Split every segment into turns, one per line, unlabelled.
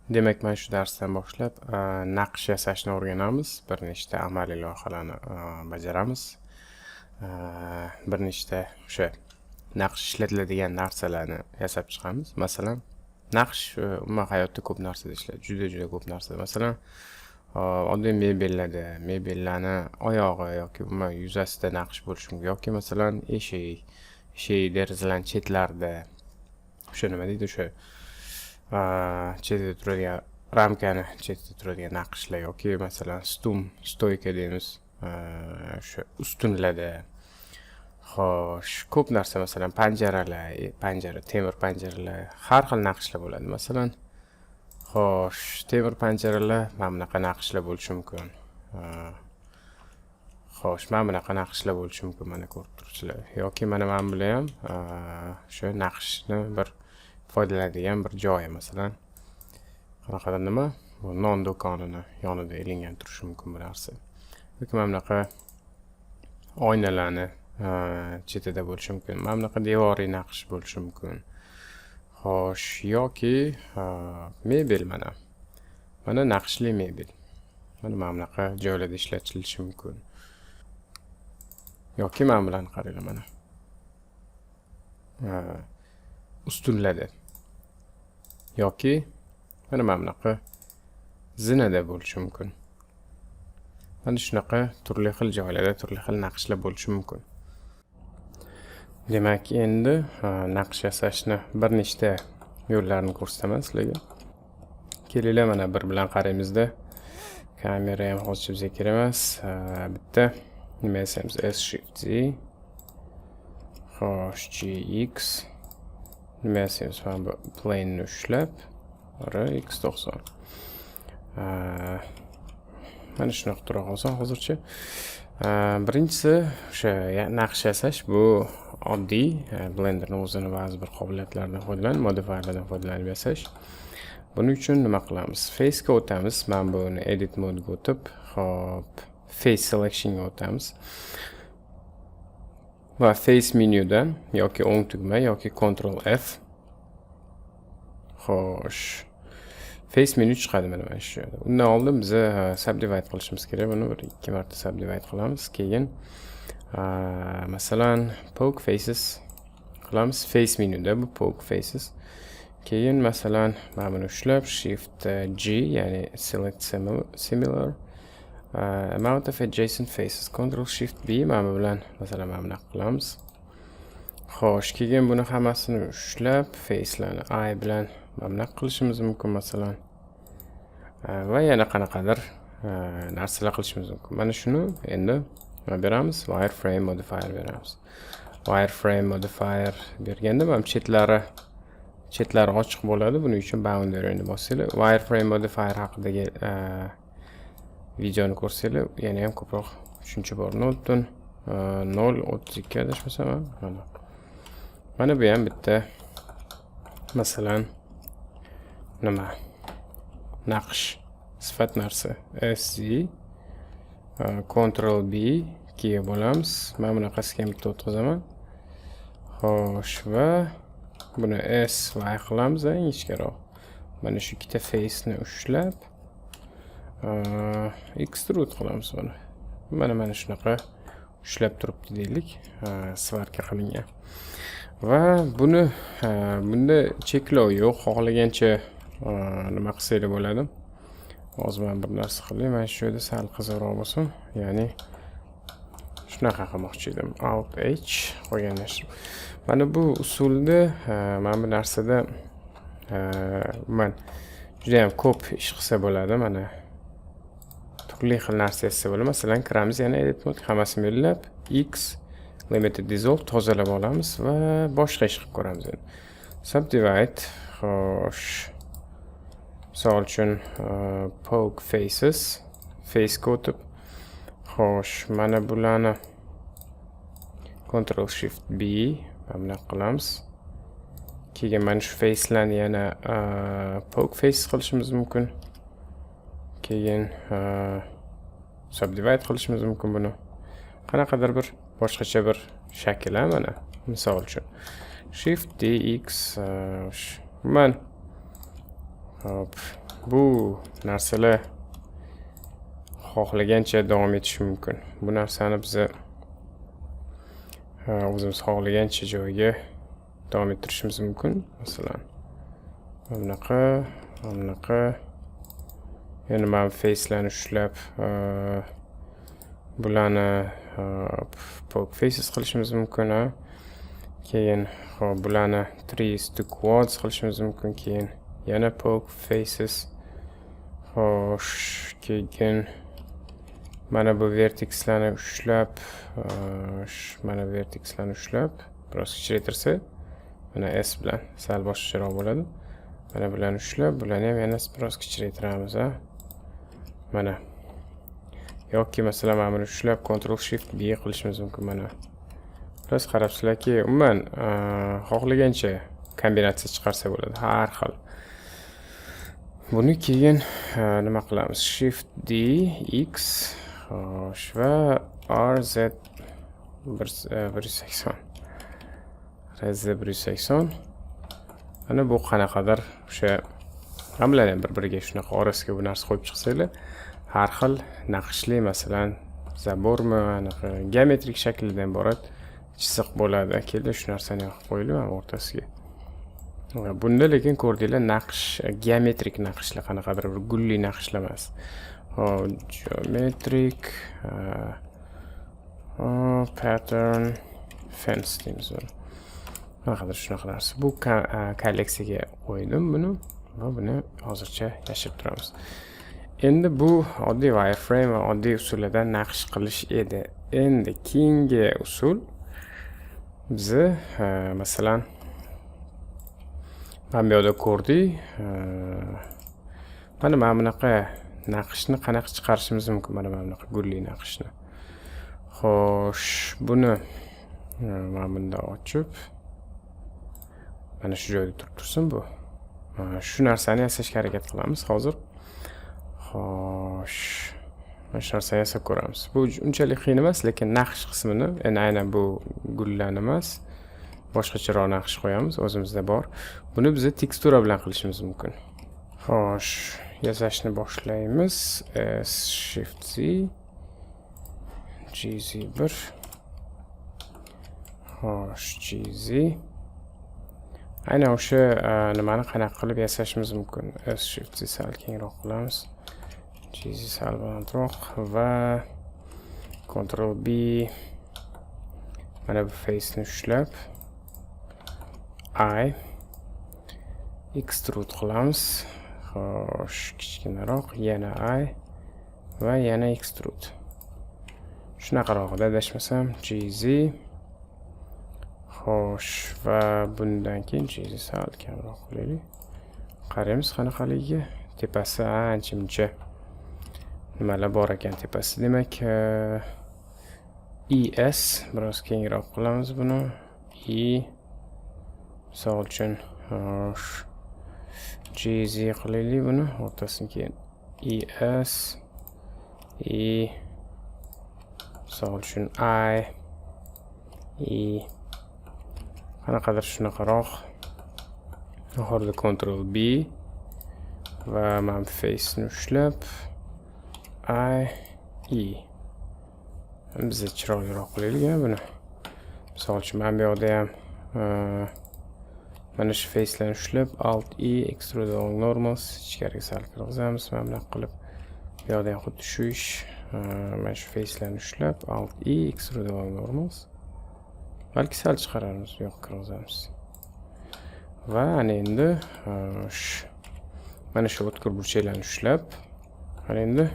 Demak, mana shu darsdan boshlab naqsh yasashni o'rganamiz. Bir nechta amaliy loyihalarni bajaramiz. Bir nechta o'sha naqsh ishlatiladigan narsalarni yasab chiqamiz. Masalan, naqsh umuman hayotda ko'p narsada ishlaydi. Juda ko'p narsada. Masalan, oddiy mebellarni oyog'i yoki umuman yuzasida naqsh bo'lishi mumkin. Yoki masalan, eshik derazalarning chetlarida o'sha nima deydi, o'sha chetida turadigan ramkani chetida turadigan naqshlar yoki masalan stoyka deymiz, o'sha ustunlarda. Xo'sh, ko'p narsa, masalan temir panjaralar, har xil naqshlar bo'ladi. Masalan, xo'sh, temir panjaralar mana bunaqa naqshlar bo'lishi mumkin. Xo'sh, mana bunaqa naqshlar bo'lishi mumkin, mana ko'rib turibsizlar. Yoki mana bular ham o'sha naqshni bir foydalanadigan bir joyi, masalan, qanaqadir nima, bu non do'konini yonida ilingan turishi mumkin bu narsa. Yoki mana bunaqa oynalarni chetida bo'lishi mumkin. Mana bunaqa devoriy naqsh bo'lishi mumkin. Xo'sh, yoki mebel mana naqshli mebel. Mana bunaqa joylarda ishlatilishi mumkin. Yoki mana bularni qaranglar, mana ustunlarda. Yoki mana bunaqa zinada bo'lishi mumkin. Mana shunaqa turli xil joylarda turli xil naqshlar bo'lishi mumkin. Demak, endi naqsh yasashni bir nechta yo'llarini ko'rsataman sizlarga. Kelinglar, mana bir bilan qaraymizda. Kamera ham hozircha bizga kerak emas. Bitta nima yasaymiz? S Shift Z. Xo'sh, GX. Nima yasaymiz? Mana bu plane'ni ushlab, X90. Mana shunaqa tura olsa hozircha. Birinchisi o'sha naqsh yasash, bu oddiy Blenderning o'zini ba'zi bir qobiliyatlaridan foydalanib, modifierlardan foydalanib yasash. Buning uchun nima qilamiz? Face ga o'tamiz. Men buni edit mode ga o'tib, hop, face selection ga o'tamiz. Va face menyudan yoki o'ng tugma yoki Ctrl F. Xo'sh, face menu chiqadi mana shu yerda. Undan oldin biz subdivide qilishimiz kerak. Buni bir 2 marta subdivide qilamiz. Keyin masalan poke faces qilamiz. Face menyuda bu poke faces. Keyin masalan mana buni ushlab Shift G, ya'ni select similar amount of adjacent faces. Ctrl Shift B mana bilan masalan mana bunaqa qilamiz. Xo'sh, keyin buni hammasini ushlab facelarni I bilan mana bunaqa qilishimiz mumkin masalan. Va yana qanaqadir narsalar qilishimiz mumkin. Mana shuni endi nima beramiz? Wireframe modifier beramiz. Wireframe modifier berganda ham chetlari ochiq bo'ladi. Buning uchun boundary'ni bosinglar. Wireframe modifier haqidagi videoni ko'rsanglar, yana ham ko'proq tushuncha bor. 0.032 adashmasam, mana bu ham bitta masalan nima naqsh sifat narsa. SZ Ctrl B ga bo'lamiz. Men bunaqasiga ham bitta o'tkazaman. Xo'sh, va buni S va Y qilamiz, ingichkaroq. Mana shu ikkita face ni ushlab extrude qilamiz buni. Mana shunaqa ushlab turibdi deylik, svarka qilingan. Va buni bunda cheklov yo'q, xohlagancha nima qilsanglar bo'ladi. Hozir men bir narsa qilay, mana shu yerda sal qizarroq bo'lsin, ya'ni shunaqa qilmoqchi edim. Alt H qo'yganlar. Mana bu usulda mana bu narsada men juda ham ko'p ish qilsa bo'ladi. Mana turli xil narsa yasasa bo'ladi. Masalan, kiramiz yana edit mode, hammasini belgilab X limited dissolve tozalab olamiz va boshqa ish qilib ko'ramiz endi. Subdivide, xo'sh, misol uchun poke faces, face ga o'tib, xo'sh, mana bularni Ctrl Shift B mana qilamiz. Keyin mana shu facelarni yana poke face qilishimiz mumkin. Keyin subdivide qilishimiz mumkin buni. Qanaqadir bir boshqacha bir shakl, mana misol uchun Shift DX man hop bu narsalar xohlagancha davom etishi mumkin. Bu narsani biz o'zimiz xohlagancha joyga davom ettirishimiz mumkin. Masalan, bunaqa yana men facelarni ushlab bularni poke faces qilishimiz mumkin. Keyin bularni trees to quads qilishimiz mumkin. Keyin yana poke faces. Xo'sh, keyin mana bu vertexlarni ushlab, biroz kichirtirsa, mana S bilan sal boshqacharoq bo'ladi. Mana bularni ushlab, bularni ham yana biroz kichirtiramiz, Mana. Yoki masalan, mana buni ushlab Ctrl Shift B qilishimiz mumkin. Mana. Biroz qarabsizlarki, umuman xohlagancha kombinatsiya chiqarsa bo'ladi, har xil. Buni keyin nima qilamiz? Shift D X va RZ 180. RZ 180. Ana bu qanaqadir o'sha hammalar ham bir-biriga shunaqa orasiga bu narsa qo'yib chiqsanglar, har xil naqshli, masalan, zabormi, anaqa geometrik shaklda ham iborat chiziq bo'ladi. Keldi shu narsani yoqib qo'yilib o'rtasiga. Bunda lekin ko'rdinglar, naqsh geometrik naqshlar, qanaqadir bir gulli naqshlar emas. Geometrik pattern fence deymiz buni. Qanaqadir shunaqa narsa. Bu kolleksiyaga qo'ydim buni va buni hozircha yashirib turamiz. Endi bu oddiy wireframe va oddiy usullardan naqsh qilish edi. Endi keyingi usul biz masalan mana bu yerda ko'rdik. Mana bunaqa naqshni qanaqa chiqarishimiz mumkin? Mana bunaqa gulli naqshni. Xo'sh, buni mana bunda ochib, mana shu joyda tursin bu. Shu narsani yasashga harakat qilamiz hozir. Xo'sh, mana shu narsani yasab ko'ramiz. Bu unchalik qiyin emas, lekin naqsh qismini, aynan bu gullarni emas, boshqacharoq naqsh qo'yamiz, o'zimizda bor. Buni biz tekstura bilan qilishimiz mumkin. Xo'sh, yasashni boshlaymiz. S Shift Z GZ1. Xo'sh, GZ. Aynan o'sha nimani qanaqa qilib yasashimiz mumkin? S Shift Z sal kengroq qilamiz. GZ sal balandroq va Ctrl B. Mana bu face ni ushlab I extrude qilamiz. Xo'sh, kichkinaroq, yana I va yana extrude. Shunaqaroqda adashmasam GZ. Xo'sh, va bundan keyin GZ sal kamroq qilaylik. Qaraymiz qanaqaligiga. Tepasi ancha-muncha nimalar bor ekan tepasi. Demak, ES biroz kengroq qilamiz buni. Misol uchun GZ qilaylik buni, o'rtasini keyin ES misol uchun qanaqadir shunaqaroq. Oxirida Ctrl B va men face ni ushlab biz chiroyliroq qilaylik buni. Misol uchun men bu yerda ham mana shu facelarni ushlab Alt E extrude along normals ichkariga sal kirgizamiz. Mana bunday qilib bu yerda ham xuddi shu ish. Mana shu facelarni ushlab Alt E extrude along normals. Balki sal chiqaramiz, yo'q kirgizamiz. Va ana endi mana shu o'tkir burchaklarni ushlab, ana endi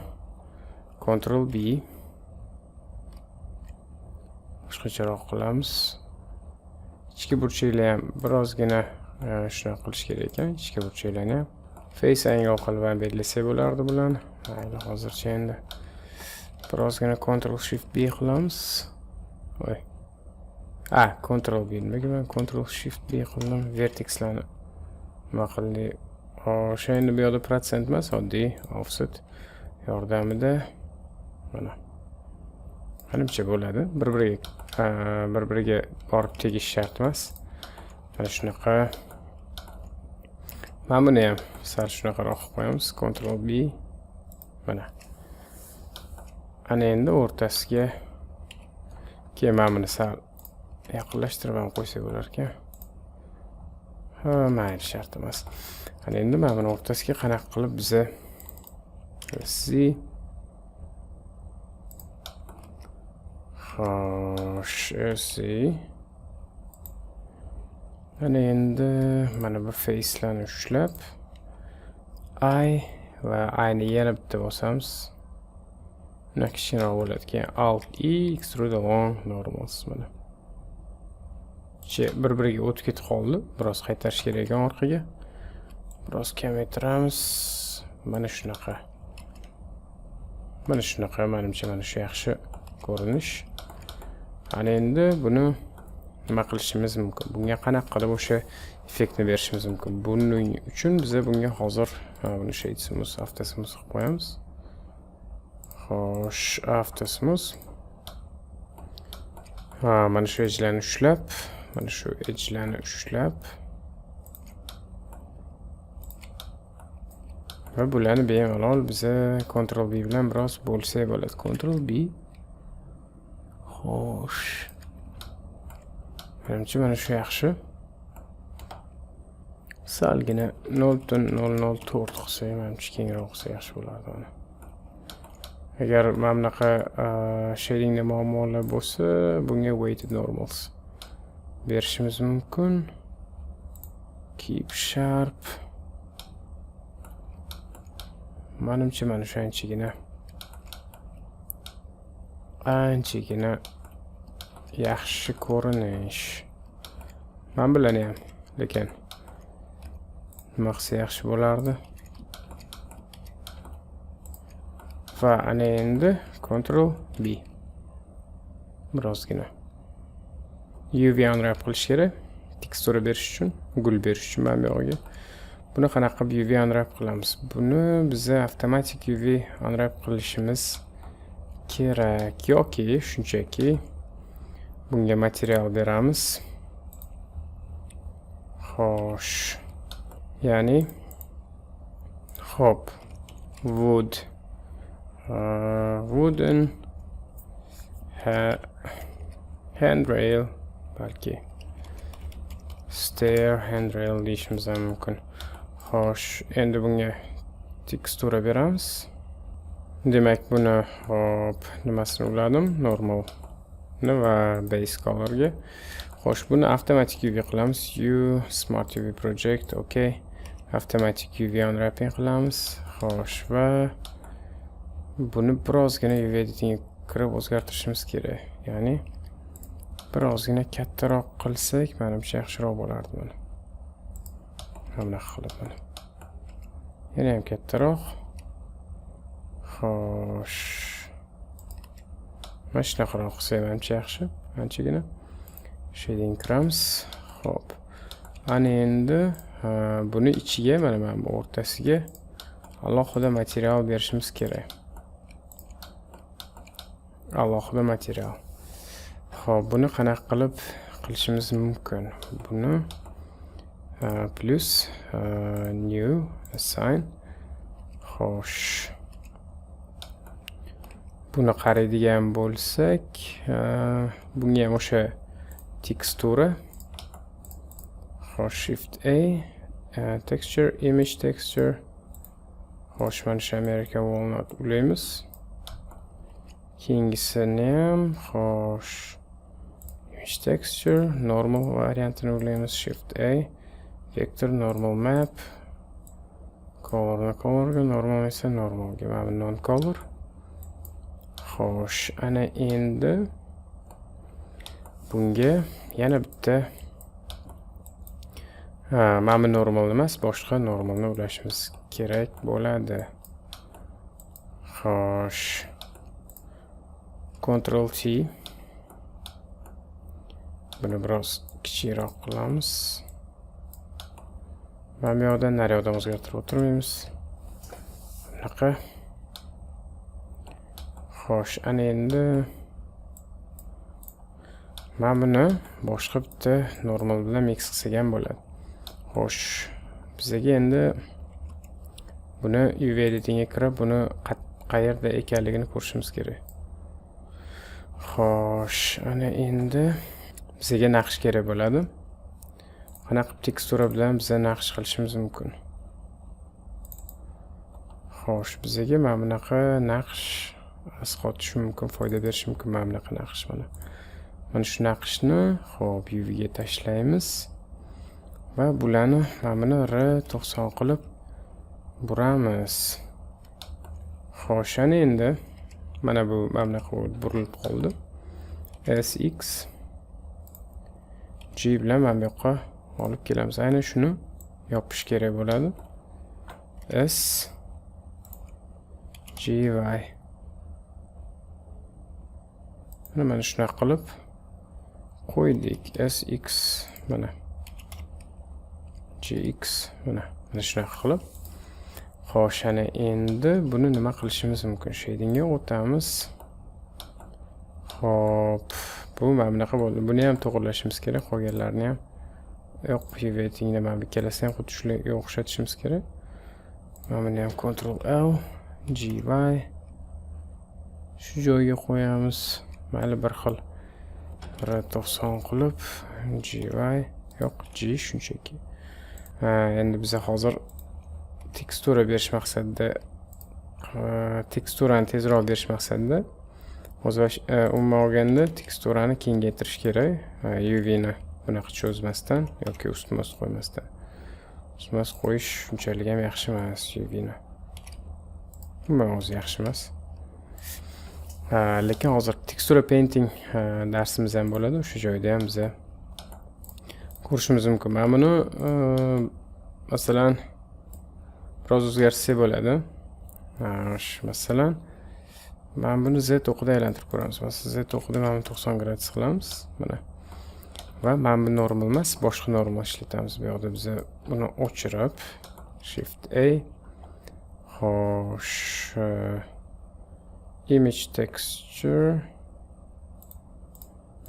Ctrl B boshqacharoq qilamiz. Ichki burchaklar ham birozgina shuni qilish kerak ekan. Ichki burchaklarni ham face angle qilib belgilasak bo'lardi bularni. Mayli, hozircha endi birozgina Ctrl Shift B qilamiz. Voy. Ctrl B nimaga men Ctrl Shift B qildim. Vertexlarni nima qildik? O'sha endi bu yerda protsent emas, oddiy offset yordamida mana qancha bo'ladi? Bir-biriga borib tegish shart emas. Mana shunaqa Mana buni ham sal shunaqaroq qilib qo'yamiz. Ctrl B. Mana. Ana endi o'rtasiga keyin mana buni sal yaqinlashtirib ham qo'ysak bo'lar ekan. Ha, mayli, shart emas. Ana endi mana buni o'rtasiga qanaqa qilib biza xo'sh, ana endi mana bu facelarni ushlab eye va eyeni yana bitta bosamiz. Buni kichikroq bo'ladi. Keyin Alt E extrude along normals mana. Bir-biriga o'tib ketib qoldi. Biroz qaytarish kerak ekan orqaga. Biroz kamaytiramiz. Mana shunaqa. Menimcha mana shu yaxshi ko'rinish. Ana endi buni nima qilishimiz mumkin? Bunga qanaqa qilib o'sha effektni berishimiz mumkin? Buning uchun biz bunga hozir buni shadesimiz, aftasimiz qilib qo'yamiz. Xo'sh, aftasimiz. Mana shu edgelarni ushlab, va bularni bemalol biza Ctrl B bilan biroz bo'lsak bo'ladi. Ctrl B. Xo'sh. Menimcha mana shu yaxshi. Salgina 0.004 qilsak, menimcha kengroq qilsa yaxshi bo'lardi uni. Agar mana bunaqa shadingda muammolar bo'lsa, bunga weighted normals berishimiz mumkin. Keep sharp. Menimcha mana shu anchagina yaxshi ko'rinish. Men bilan ham, lekin nima qilsa yaxshi bo'lardi? Va ana endi Ctrl B. Birozgina UV unwrap qilish kerak. Tekstura berish uchun, gul berish uchun mana bu yerga. Buni qanaqa qilib UV unwrap qilamiz? Buni biz avtomatik UV unwrap qilishimiz kerak yoki shunchaki bunga material beramiz. Xo'sh. Ya'ni hop wooden handrail balki stair handrail deyishimiz ham mumkin. Xo'sh, endi bunga tekstura beramiz. Demak, buni hop nimasini uladim? Normal va base colorga. Xo'sh, buni automatic UV qilamiz. Smart UV project, okay. Automatic UV unwrapping qilamiz. Xo'sh, va buni birozgina UV editing kirib o'zgartirishimiz kerak. Ya'ni birozgina kattaroq qilsak, menimcha yaxshiroq bo'lardi buni. Mana qilib mana. Yana ham kattaroq. Xo'sh. Mana shunaqaroq qilsak menimcha yaxshi. Anchagina shading kiramiz. Hop. Ana endi buni ichiga mana bu o'rtasiga alohida material berishimiz kerak. Alohida material. Xo'p, buni qanaqa qilib qilishimiz mumkin? Buni plus new assign. Xo'sh. Buni qaraydigan bo'lsak, bunga ham o'sha tekstura. Xo'sh, shift A, texture, image texture. Xo'sh, mana shu American walnut ulaymiz. Keyingisini ham, xo'sh, image texture, normal variantini ulaymiz. Shift A, vector, normal map. Colorga, normal esa normalga, mana non color. Xo'sh, ana endi bunga yana bitta mana normal emas, boshqa normalni ulashimiz kerak bo'ladi. Xo'sh. Ctrl T. Buni biroz kichikroq qilamiz. Mana bu yoqdan naryoqdan o'zgartirib o'tirmaymiz. Bunaqa. Xo'sh, ana endi mana buni boshqa bitta normal bilan mix qilsak ham bo'ladi. Xo'sh, Bizga endi buni UV editingga kirib, buni qayerda ekanligini ko'rishimiz kerak. Xo'sh, ana endi bizga naqsh kerak bo'ladi. Qanaqa tekstura bilan biz naqsh qilishimiz mumkin? Xo'sh, bizga mana bunaqa naqsh asqotishi mumkin, foyda berishi mumkin mana bunaqa naqsh mana. Mana shu naqshni xo'p UV ga tashlaymiz va bularni mana buni R90 qilib buramiz. Xo'sh, ana endi mana bu mana bunaqa burilib qoldi. SX G bilan mana bu yoqqa olib kelamiz. Ayni shuni yopish kerak bo'ladi. S G Y. Mana shunaqa qilib qo'ydik. SX mana GX mana shunaqa qilib. Xo'sh, ana endi buni nima qilishimiz mumkin? Shadingga o'tamiz. Xo'p, bu mana bunaqa bo'ldi. Buni ham to'g'rilashimiz kerak, qolganlarni ham. Yo'q, pivotingda mana bu ikkalasini ham xuddi shunga o'xshatishimiz kerak. Mana buni ham Ctrl L GY shu joyga qo'yamiz. Mayli bir xil R90 qilib GY yo'q G shunchaki. Endi biz hozir tekstura berish maqsadida teksturani tezroq berish maqsadida umuman olganda teksturani kengaytirish kerak. UV ni bunaqa cho'zmasdan yoki ustma qo'ymasdan. Ustma qo'yish shunchalik ham yaxshi emas UV ni. Umuman o'zi yaxshi emas. Lekin hozir tekstura painting darsimiz ham bo'ladi. O'sha joyda ham biz ko'rishimiz mumkin. Mana buni masalan biroz o'zgartirsak bo'ladi. Masalan mana buni Z o'qida aylantirib ko'ramiz. Masalan Z o'qida mana 90 gradus qilamiz. Mana. Va mana bu normal emas, boshqa normal ishlatamiz. Bu yerda biz buni o'chirib Shift A. Xo'sh, image texture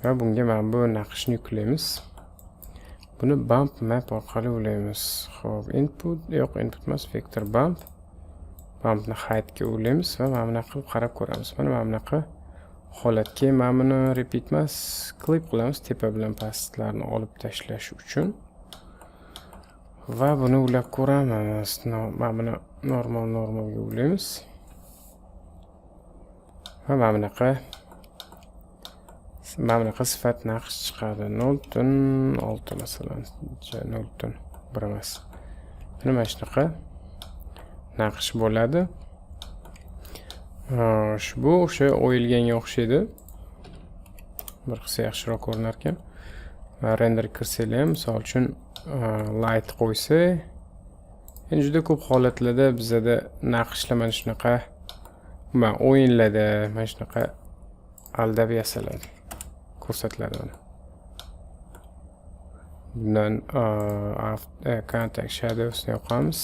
va bunga mana bu naqshni yuklaymiz. Buni bump map orqali ulaymiz. Xo'p, input yo'q, input emas, vector bump. Bumpni height ga ulaymiz va mana bunaqa qilib qarab ko'ramiz. Mana bunaqa holatga mana buni repeat emas, clip qilamiz tepa bilan pastlarni olib tashlash uchun. Va buni ulab ko'ramiz. Mana buni normalga ulaymiz. Va mana bunaqa sifat naqsh chiqadi. 0.6 masalan, 0.1 emas. Mana shunaqa naqsh bo'ladi. Bu o'sha o'yilganga o'xshaydi. Bir qilsa yaxshiroq ko'rinar ekan. Render kirsanglar ham, misol uchun light qo'ysa, endi juda ko'p holatlarda bizda naqshlar mana shunaqa o'yinlarda mana shunaqa aldab yasaladi. Ko'rsatiladi mana. Bundan contact shadows ni yoqamiz.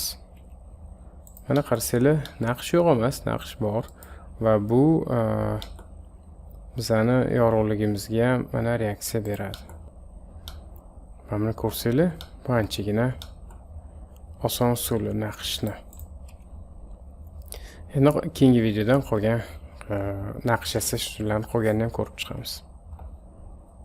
Mana qarasanglar, naqsh yo'q emas, naqsh bor va bu bizani yorug'ligimizga ham mana reaksiya beradi. Mana ko'rsanglar, bu anchagina oson usuli naqshni. Endi keyingi videodan qolgan naqsh yasash usullarini qolganini ham ko'rib chiqamiz.